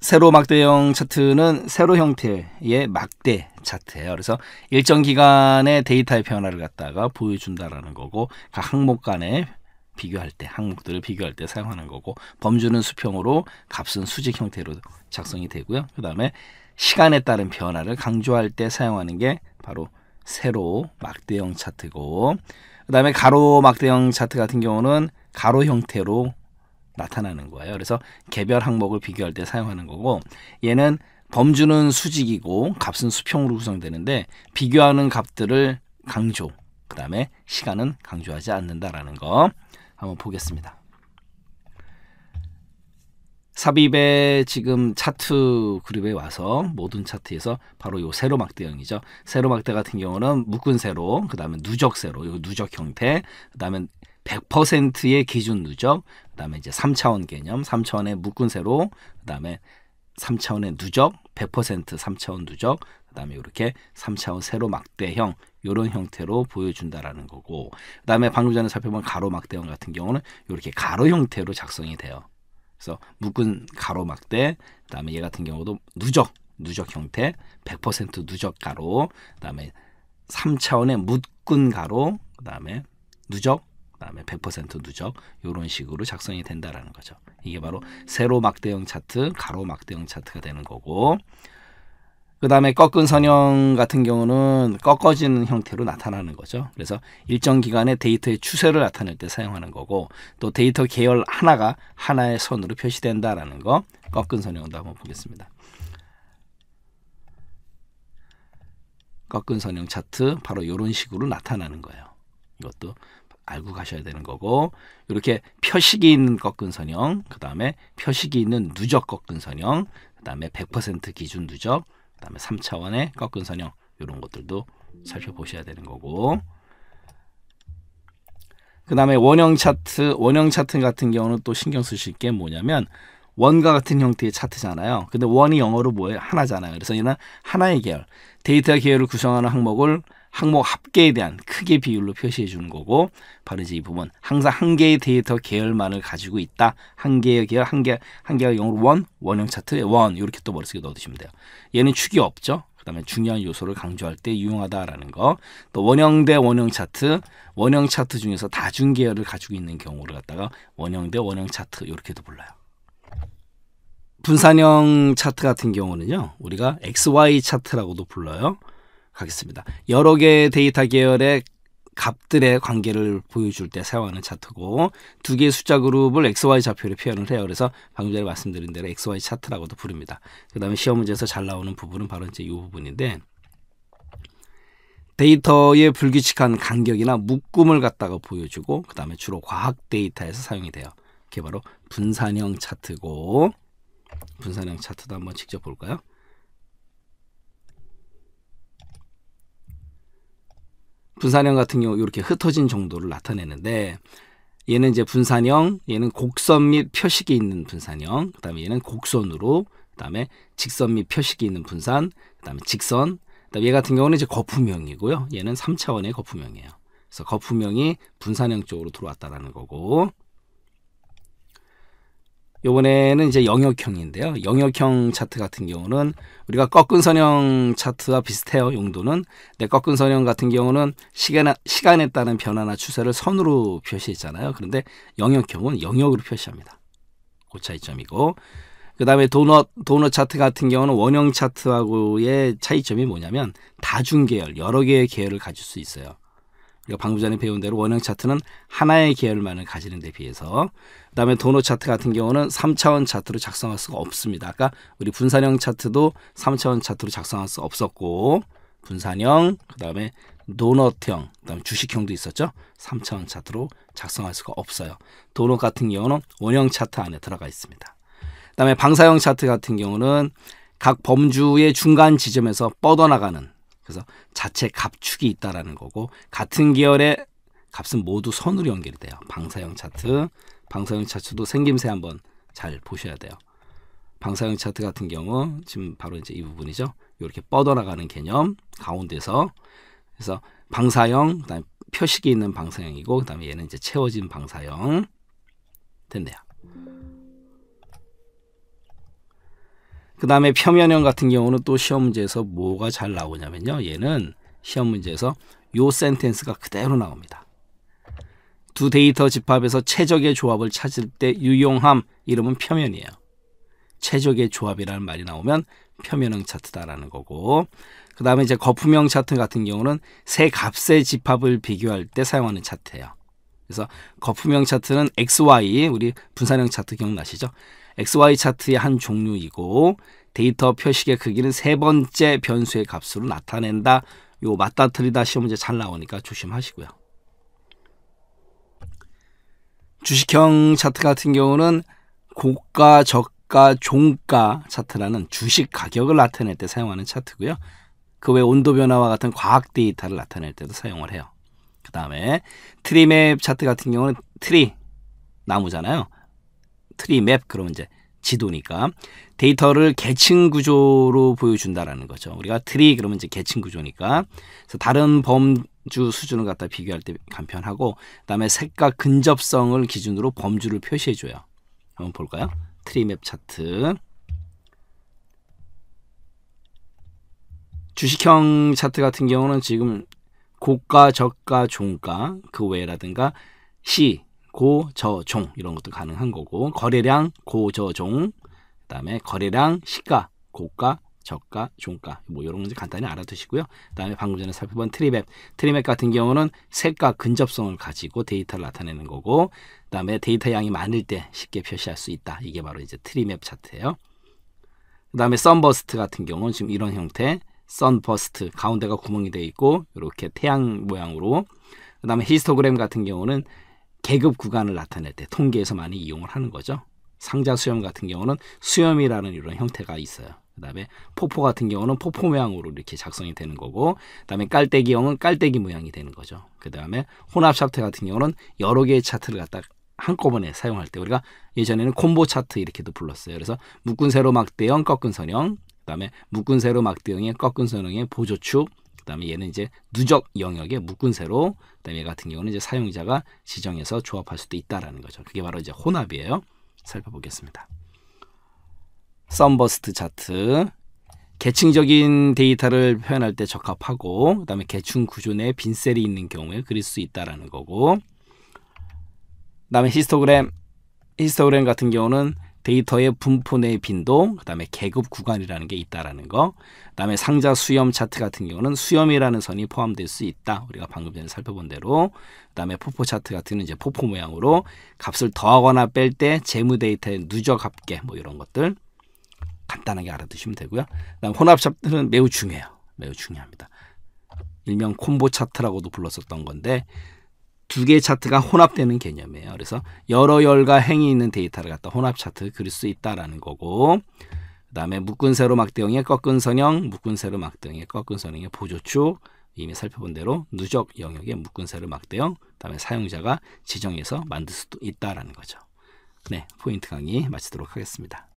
세로 막대형 차트는 세로 형태의 막대 차트예요. 그래서 일정 기간의 데이터의 변화를 갖다가 보여준다라는 거고, 각 항목 간에 비교할 때, 항목들을 비교할 때 사용하는 거고, 범주는 수평으로, 값은 수직 형태로 작성이 되고요. 그 다음에 시간에 따른 변화를 강조할 때 사용하는 게 바로 세로 막대형 차트고, 그 다음에 가로 막대형 차트 같은 경우는 가로 형태로 나타나는 거예요. 그래서 개별 항목을 비교할 때 사용하는 거고, 얘는 범주는 수직이고 값은 수평으로 구성되는데, 비교하는 값들을 강조, 그 다음에 시간은 강조하지 않는다라는 거 한번 보겠습니다. 삽입의 지금 차트 그룹에 와서 모든 차트에서 바로 요 세로 막대형이죠. 세로 막대 같은 경우는 묶은 세로, 그 다음에 누적 세로, 요 누적 형태, 그 다음에 100%의 기준 누적, 그 다음에 이제 3차원 개념, 3차원의 묶은 세로, 그 다음에 3차원의 누적, 100% 3차원 누적, 그 다음에 이렇게 3차원 세로 막대형, 이런 형태로 보여준다라는 거고, 그 다음에 방금 전에 살펴본 가로 막대형 같은 경우는 이렇게 가로 형태로 작성이 돼요. 그래서 묶은 가로 막대, 그 다음에 얘 같은 경우도 누적 형태, 100% 누적 가로, 그 다음에 3차원의 묶은 가로, 그 다음에 누적, 그 다음에 100% 누적, 이런 식으로 작성이 된다라는 거죠. 이게 바로 세로 막대형 차트, 가로 막대형 차트가 되는 거고, 그 다음에 꺾은 선형 같은 경우는 꺾어지는 형태로 나타나는 거죠. 그래서 일정 기간의 데이터의 추세를 나타낼 때 사용하는 거고, 또 데이터 계열 하나가 하나의 선으로 표시된다라는 거, 꺾은 선형도 한번 보겠습니다. 꺾은 선형 차트, 바로 이런 식으로 나타나는 거예요. 이것도 알고 가셔야 되는 거고, 이렇게 표식이 있는 꺾은 선형, 그 다음에 표식이 있는 누적 꺾은 선형, 그 다음에 100% 기준 누적, 그 다음에 3차원의 꺾은 선형, 이런 것들도 살펴보셔야 되는 거고, 그 다음에 원형 차트 같은 경우는 또 신경 쓰실 게 뭐냐면, 원과 같은 형태의 차트잖아요. 근데 원이 영어로 뭐예요? 하나잖아요. 그래서 얘는 하나의 계열, 데이터 계열을 구성하는 항목 합계에 대한 크기 비율로 표시해 주는 거고, 바로 이제 이 부분, 항상 한 개의 데이터 계열만을 가지고 있다. 한 개의 계열, 한 개가 영어로 원형 차트에 원, 이렇게 또 머릿속에 넣어두시면 돼요. 얘는 축이 없죠. 그 다음에 중요한 요소를 강조할 때 유용하다라는 거. 또 원형 대 원형 차트 중에서 다중 계열을 가지고 있는 경우를 갖다가 원형 대 원형 차트, 이렇게도 불러요. 분산형 차트 같은 경우는요, 우리가 XY 차트라고도 불러요. 가겠습니다. 여러 개의 데이터 계열의 값들의 관계를 보여줄 때 사용하는 차트고, 두 개의 숫자 그룹을 XY 좌표로 표현을 해요. 그래서 방금 전에 말씀드린 대로 XY 차트라고도 부릅니다. 그 다음에 시험 문제에서 잘 나오는 부분은 바로 이제 이 부분인데, 데이터의 불규칙한 간격이나 묶음을 갖다가 보여주고, 그 다음에 주로 과학 데이터에서 사용이 돼요. 그게 바로 분산형 차트고, 분산형 차트도 한번 직접 볼까요? 분산형 같은 경우 이렇게 흩어진 정도를 나타내는데, 얘는 이제 분산형, 얘는 곡선 및 표식이 있는 분산형, 그 다음에 얘는 곡선으로, 그 다음에 직선 및 표식이 있는 분산, 그 다음에 직선, 그다음에 얘 같은 경우는 이제 거푸명이고요. 얘는 3차원의 거푸명이에요. 그래서 거푸명이 분산형 쪽으로 들어왔다라는 거고, 이번에는 이제 영역형인데요. 영역형 차트 같은 경우는 우리가 꺾은 선형 차트와 비슷해요. 용도는. 근데 꺾은 선형 같은 경우는 시간에 따른 변화나 추세를 선으로 표시했잖아요. 그런데 영역형은 영역으로 표시합니다. 그 차이점이고, 그 다음에 도넛 차트 같은 경우는 원형 차트하고의 차이점이 뭐냐면 다중계열, 여러 개의 계열을 가질 수 있어요. 우리가 방금 전에 배운 대로 원형 차트는 하나의 계열만을 가지는 데 비해서, 그 다음에 도넛 차트 같은 경우는 3차원 차트로 작성할 수가 없습니다. 아까 우리 분산형 차트도 3차원 차트로 작성할 수 없었고, 분산형, 그 다음에 도넛형, 그 다음에 주식형도 있었죠. 3차원 차트로 작성할 수가 없어요. 도넛 같은 경우는 원형 차트 안에 들어가 있습니다. 그 다음에 방사형 차트 같은 경우는 각 범주의 중간 지점에서 뻗어나가는, 그래서 자체 값축이 있다라는 거고, 같은 계열의 값은 모두 선으로 연결이 돼요. 방사형 차트도 생김새 한번 잘 보셔야 돼요. 방사형 차트 같은 경우 지금 바로 이제 이 부분이죠. 이렇게 뻗어나가는 개념 가운데서, 그래서 방사형, 그다음에 표식이 있는 방사형이고, 그다음에 얘는 이제 채워진 방사형 됐네요. 그 다음에 표면형 같은 경우는 또 시험 문제에서 뭐가 잘 나오냐면요. 얘는 시험 문제에서 요 센텐스가 그대로 나옵니다. 두 데이터 집합에서 최적의 조합을 찾을 때 유용함, 이러면 표면이에요. 최적의 조합이라는 말이 나오면 표면형 차트다라는 거고, 그 다음에 이제 거품형 차트 같은 경우는 세 값의 집합을 비교할 때 사용하는 차트예요. 그래서 거품형 차트는 XY, 우리 분산형 차트 기억나시죠? XY 차트의 한 종류이고, 데이터 표식의 크기는 세 번째 변수의 값으로 나타낸다. 요 맞다 틀리다 시험 문제 잘 나오니까 조심하시고요. 주식형 차트 같은 경우는 고가, 저가, 종가 차트라는 주식 가격을 나타낼 때 사용하는 차트고요. 그 외 온도 변화와 같은 과학 데이터를 나타낼 때도 사용을 해요. 그 다음에 트리맵 차트 같은 경우는 트리, 나무잖아요. 트리맵, 그러면 이제 지도니까 데이터를 계층 구조로 보여준다라는 거죠. 우리가 트리 그러면 이제 계층 구조니까, 그래서 다른 범주 수준을 갖다 비교할 때 간편하고, 그다음에 색과 근접성을 기준으로 범주를 표시해줘요. 한번 볼까요? 트리맵 차트. 주식형 차트 같은 경우는 지금 고가, 저가, 종가, 그 외라든가 시, 고, 저, 종 이런 것도 가능한 거고, 거래량, 고, 저, 종, 그 다음에 거래량, 시가, 고가, 저가, 종가, 뭐 이런 건지 간단히 알아두시고요. 그 다음에 방금 전에 살펴본 트리맵. 트리맵 같은 경우는 색과 근접성을 가지고 데이터를 나타내는 거고, 그 다음에 데이터 양이 많을 때 쉽게 표시할 수 있다. 이게 바로 이제 트리맵 차트예요. 그 다음에 썬버스트 같은 경우는 지금 이런 형태, 썬버스트, 가운데가 구멍이 되어 있고 이렇게 태양 모양으로. 그 다음에 히스토그램 같은 경우는 계급 구간을 나타낼 때 통계에서 많이 이용을 하는 거죠. 상자 수염 같은 경우는 수염이라는 이런 형태가 있어요. 그 다음에 포포 같은 경우는 포포 모양으로 이렇게 작성이 되는 거고, 그 다음에 깔때기형은 깔때기 모양이 되는 거죠. 그 다음에 혼합 차트 같은 경우는 여러 개의 차트를 갖다 한꺼번에 사용할 때, 우리가 예전에는 콤보 차트 이렇게도 불렀어요. 그래서 묶은 세로 막대형, 꺾은 선형, 그 다음에 묶은 세로 막대형의 꺾은 선형의 보조축, 그 다음에 얘는 이제 누적 영역의 묶은 세로, 그 다음에 얘 같은 경우는 이제 사용자가 지정해서 조합할 수도 있다라는 거죠. 그게 바로 이제 혼합이에요. 살펴보겠습니다. 썬버스트 차트. 계층적인 데이터를 표현할 때 적합하고, 그 다음에 계층 구조 내에 빈셀이 있는 경우에 그릴 수 있다라는 거고, 그 다음에 히스토그램 같은 경우는 데이터의 분포 내 빈도, 그 다음에 계급 구간이라는 게 있다라는 거, 그 다음에 상자 수염 차트 같은 경우는 수염이라는 선이 포함될 수 있다. 우리가 방금 전에 살펴본 대로. 그 다음에 포포 차트 같은 경우는 이제 포포 모양으로 값을 더하거나 뺄 때 재무 데이터의 누적 합계, 뭐 이런 것들 간단하게 알아두시면 되고요. 그다음 혼합 차트는 매우 중요해요. 매우 중요합니다. 일명 콤보 차트라고도 불렀었던 건데, 두 개의 차트가 혼합되는 개념이에요. 그래서 여러 열과 행이 있는 데이터를 갖다 혼합 차트 그릴 수 있다라는 거고, 그 다음에 묶은 세로 막대형의 꺾은 선형, 묶은 세로 막대형의 꺾은 선형의 보조축, 이미 살펴본 대로 누적 영역의 묶은 세로 막대형, 그 다음에 사용자가 지정해서 만들 수도 있다라는 거죠. 네, 포인트 강의 마치도록 하겠습니다.